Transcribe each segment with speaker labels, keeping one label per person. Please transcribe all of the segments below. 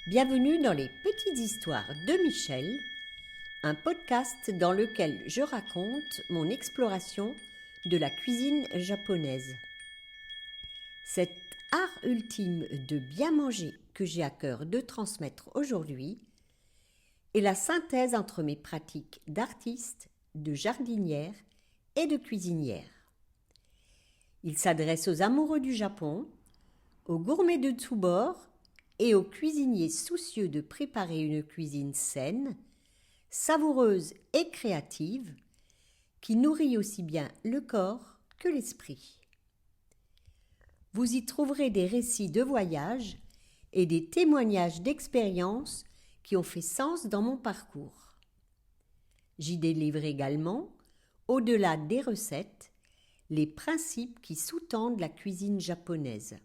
Speaker 1: Bienvenue dans les Petites Histoires de Michel, un podcast dans lequel je raconte mon exploration de la cuisine japonaise. Cet art ultime de bien manger que j'ai à cœur de transmettre aujourd'hui est la synthèse entre mes pratiques d'artiste, de jardinière et de cuisinière. Il s'adresse aux amoureux du Japon, aux gourmets de tous bords et aux cuisiniers soucieux de préparer une cuisine saine, savoureuse et créative, qui nourrit aussi bien le corps que l'esprit. Vous y trouverez des récits de voyage et des témoignages d'expériences qui ont fait sens dans mon parcours. J'y délivre également, au-delà des recettes, les principes qui sous-tendent la cuisine japonaise.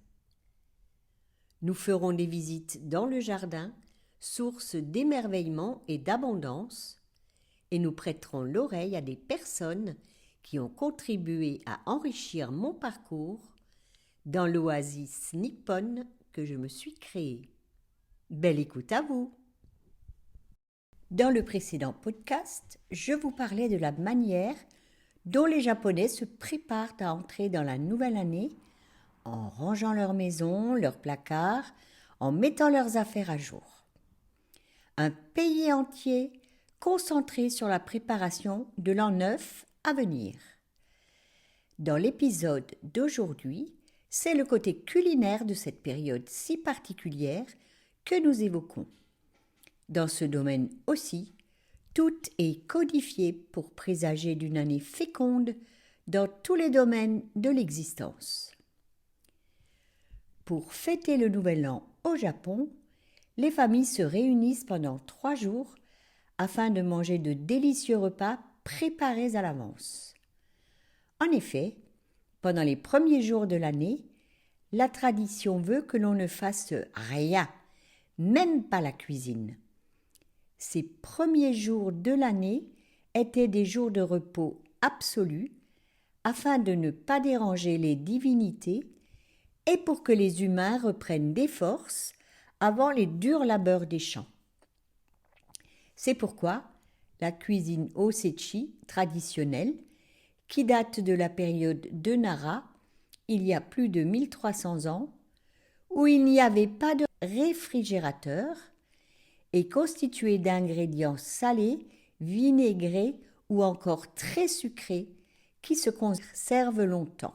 Speaker 1: Nous ferons des visites dans le jardin, source d'émerveillement et d'abondance, et nous prêterons l'oreille à des personnes qui ont contribué à enrichir mon parcours dans l'oasis nippone que je me suis créée. Belle écoute à vous! Dans le précédent podcast, je vous parlais de la manière dont les Japonais se préparent à entrer dans la nouvelle année en rangeant leur maison, leurs placards, en mettant leurs affaires à jour. Un pays entier concentré sur la préparation de l'an 9 à venir. Dans l'épisode d'aujourd'hui, c'est le côté culinaire de cette période si particulière que nous évoquons. Dans ce domaine aussi, tout est codifié pour présager d'une année féconde dans tous les domaines de l'existence. Pour fêter le Nouvel An au Japon, les familles se réunissent pendant 3 jours afin de manger de délicieux repas préparés à l'avance. En effet, pendant les premiers jours de l'année, la tradition veut que l'on ne fasse rien, même pas la cuisine. Ces premiers jours de l'année étaient des jours de repos absolu afin de ne pas déranger les divinités et pour que les humains reprennent des forces avant les durs labeurs des champs. C'est pourquoi la cuisine osechi traditionnelle, qui date de la période de Nara, il y a plus de 1300 ans, où il n'y avait pas de réfrigérateur, est constituée d'ingrédients salés, vinaigrés ou encore très sucrés qui se conservent longtemps.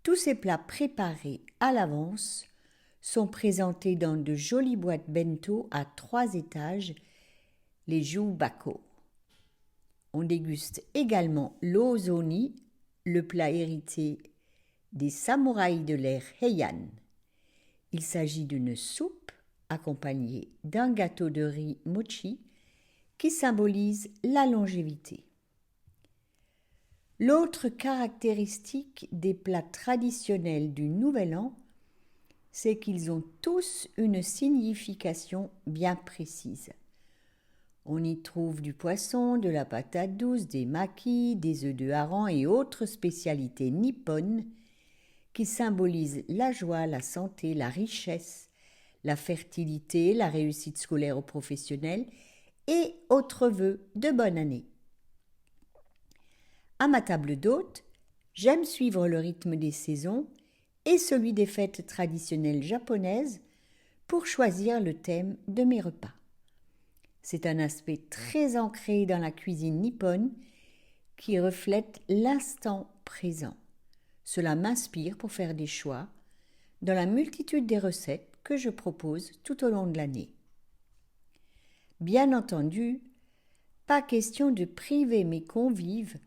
Speaker 1: Tous ces plats préparés à l'avance sont présentés dans de jolies boîtes bento à 3 étages, les jubako. On déguste également l'ozoni, le plat hérité des samouraïs de l'ère Heian. Il s'agit d'une soupe accompagnée d'un gâteau de riz mochi qui symbolise la longévité. L'autre caractéristique des plats traditionnels du Nouvel An, c'est qu'ils ont tous une signification bien précise. On y trouve du poisson, de la patate douce, des makis, des œufs de hareng et autres spécialités nippones qui symbolisent la joie, la santé, la richesse, la fertilité, la réussite scolaire ou professionnelle et autres vœux de bonne année. À ma table d'hôte, j'aime suivre le rythme des saisons et celui des fêtes traditionnelles japonaises pour choisir le thème de mes repas. C'est un aspect très ancré dans la cuisine nippone qui reflète l'instant présent. Cela m'inspire pour faire des choix dans la multitude des recettes que je propose tout au long de l'année. Bien entendu, pas question de priver mes convives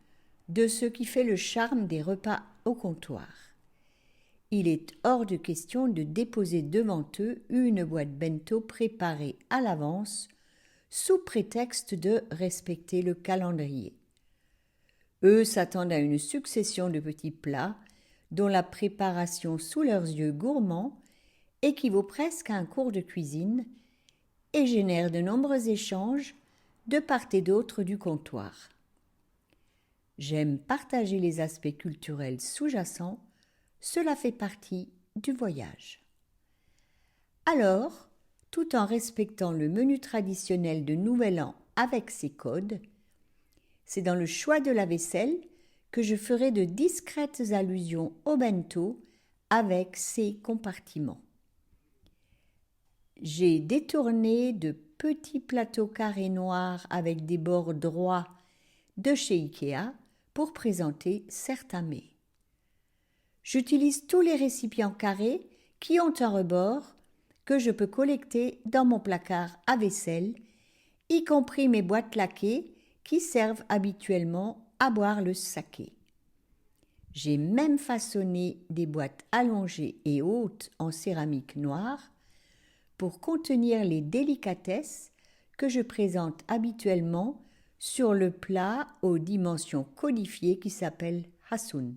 Speaker 1: de ce qui fait le charme des repas au comptoir. Il est hors de question de déposer devant eux une boîte bento préparée à l'avance sous prétexte de respecter le calendrier. Eux s'attendent à une succession de petits plats dont la préparation sous leurs yeux gourmands équivaut presque à un cours de cuisine et génère de nombreux échanges de part et d'autre du comptoir. J'aime partager les aspects culturels sous-jacents, cela fait partie du voyage. Alors, tout en respectant le menu traditionnel de Nouvel An avec ses codes, c'est dans le choix de la vaisselle que je ferai de discrètes allusions au bento avec ses compartiments. J'ai détourné de petits plateaux carrés noirs avec des bords droits de chez Ikea pour présenter certains mets. J'utilise tous les récipients carrés qui ont un rebord que je peux collecter dans mon placard à vaisselle, y compris mes boîtes laquées qui servent habituellement à boire le saké. J'ai même façonné des boîtes allongées et hautes en céramique noire pour contenir les délicatesses que je présente habituellement sur le plat aux dimensions codifiées qui s'appelle Hasun.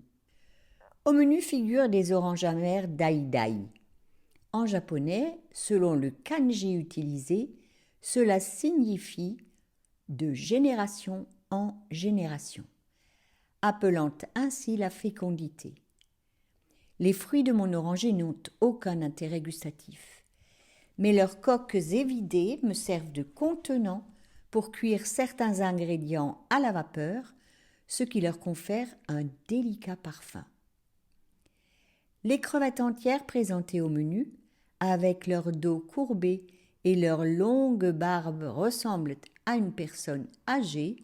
Speaker 1: Au menu figurent des oranges amères dai-dai. En japonais, selon le kanji utilisé, cela signifie de génération en génération, appelant ainsi la fécondité. Les fruits de mon oranger n'ont aucun intérêt gustatif, mais leurs coques évidées me servent de contenant pour cuire certains ingrédients à la vapeur, ce qui leur confère un délicat parfum. Les crevettes entières présentées au menu, avec leur dos courbé et leur longue barbe, ressemblent à une personne âgée,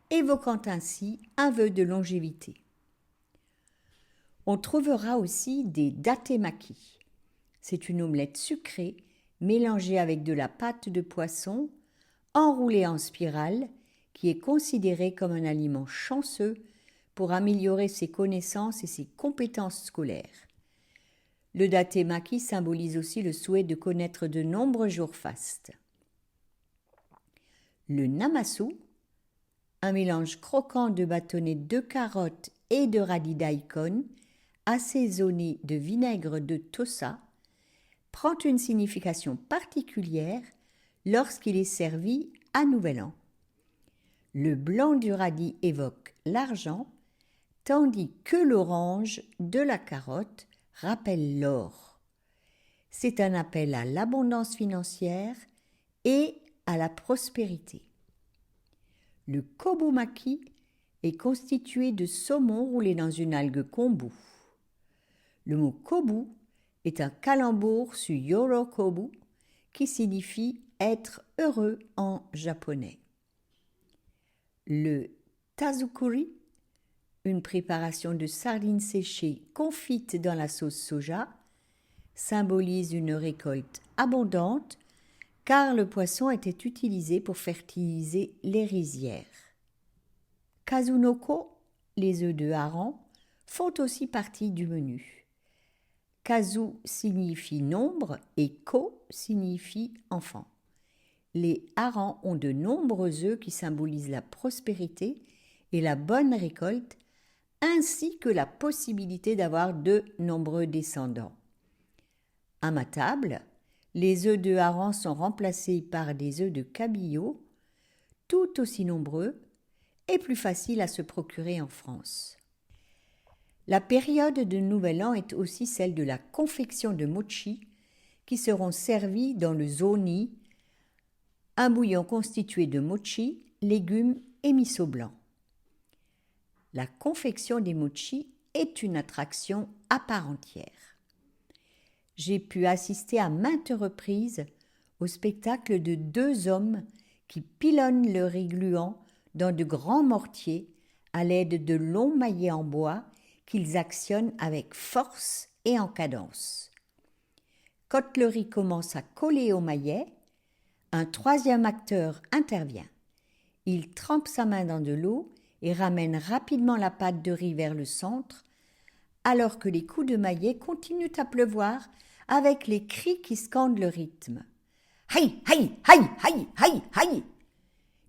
Speaker 1: évoquant ainsi un vœu de longévité. On trouvera aussi des datemaki. C'est une omelette sucrée mélangée avec de la pâte de poisson enroulée en spirale qui est considérée comme un aliment chanceux pour améliorer ses connaissances et ses compétences scolaires. Le datemaki symbolise aussi le souhait de connaître de nombreux jours fastes. Le namasu, un mélange croquant de bâtonnets de carottes et de radis daikon, assaisonné de vinaigre de tosa, prend une signification particulière lorsqu'il est servi à Nouvel An. Le blanc du radis évoque l'argent, tandis que l'orange de la carotte rappelle l'or. C'est un appel à l'abondance financière et à la prospérité. Le kobumaki est constitué de saumon roulé dans une algue kombu. Le mot kobu est un calembour sur yorokobu qui signifie être heureux en japonais. Le tazukuri, une préparation de sardines séchées confites dans la sauce soja, symbolise une récolte abondante car le poisson était utilisé pour fertiliser les rizières. Kazunoko, les œufs de hareng, font aussi partie du menu. Kazu signifie nombre et ko signifie enfant. Les harengs ont de nombreux œufs qui symbolisent la prospérité et la bonne récolte, ainsi que la possibilité d'avoir de nombreux descendants. À ma table, les œufs de hareng sont remplacés par des œufs de cabillaud, tout aussi nombreux et plus faciles à se procurer en France. La période de Nouvel An est aussi celle de la confection de mochi qui seront servis dans le zoni, un bouillon constitué de mochi, légumes et miso blanc. La confection des mochi est une attraction à part entière. J'ai pu assister à maintes reprises au spectacle de deux hommes qui pilonnent le riz gluant dans de grands mortiers à l'aide de longs maillets en bois qu'ils actionnent avec force et en cadence. Quand le riz commence à coller au maillet, un troisième acteur intervient. Il trempe sa main dans de l'eau et ramène rapidement la pâte de riz vers le centre, alors que les coups de maillet continuent à pleuvoir avec les cris qui scandent le rythme. Haï, haï, haï, haï, haï, haï.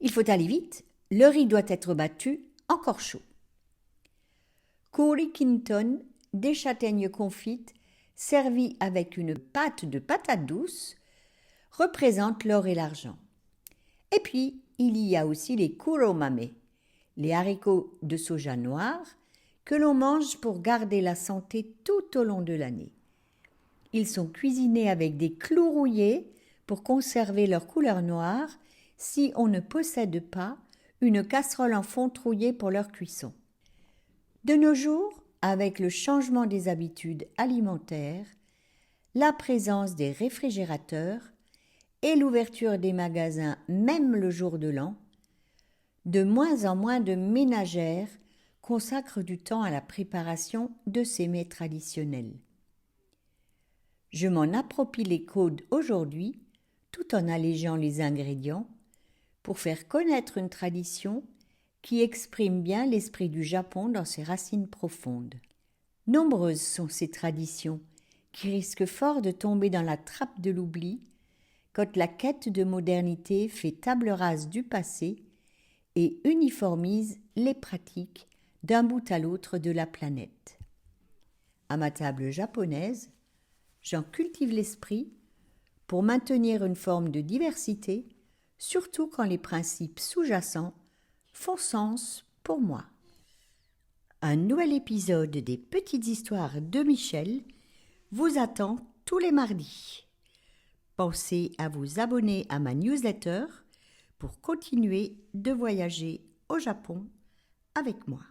Speaker 1: Il faut aller vite, le riz doit être battu, encore chaud. Curry Kinton, des châtaignes confites, servies avec une pâte de patates douces, représente l'or et l'argent. Et puis, il y a aussi les kuromame, les haricots de soja noir que l'on mange pour garder la santé tout au long de l'année. Ils sont cuisinés avec des clous rouillés pour conserver leur couleur noire si on ne possède pas une casserole en fonte rouillée pour leur cuisson. De nos jours, avec le changement des habitudes alimentaires, la présence des réfrigérateurs et l'ouverture des magasins même le jour de l'an, de moins en moins de ménagères consacrent du temps à la préparation de ces mets traditionnels. Je m'en approprie les codes aujourd'hui, tout en allégeant les ingrédients, pour faire connaître une tradition qui exprime bien l'esprit du Japon dans ses racines profondes. Nombreuses sont ces traditions qui risquent fort de tomber dans la trappe de l'oubli quand la quête de modernité fait table rase du passé et uniformise les pratiques d'un bout à l'autre de la planète. À ma table japonaise, j'en cultive l'esprit pour maintenir une forme de diversité, surtout quand les principes sous-jacents font sens pour moi. Un nouvel épisode des Petites Histoires de Michel vous attend tous les mardis. Pensez à vous abonner à ma newsletter pour continuer de voyager au Japon avec moi.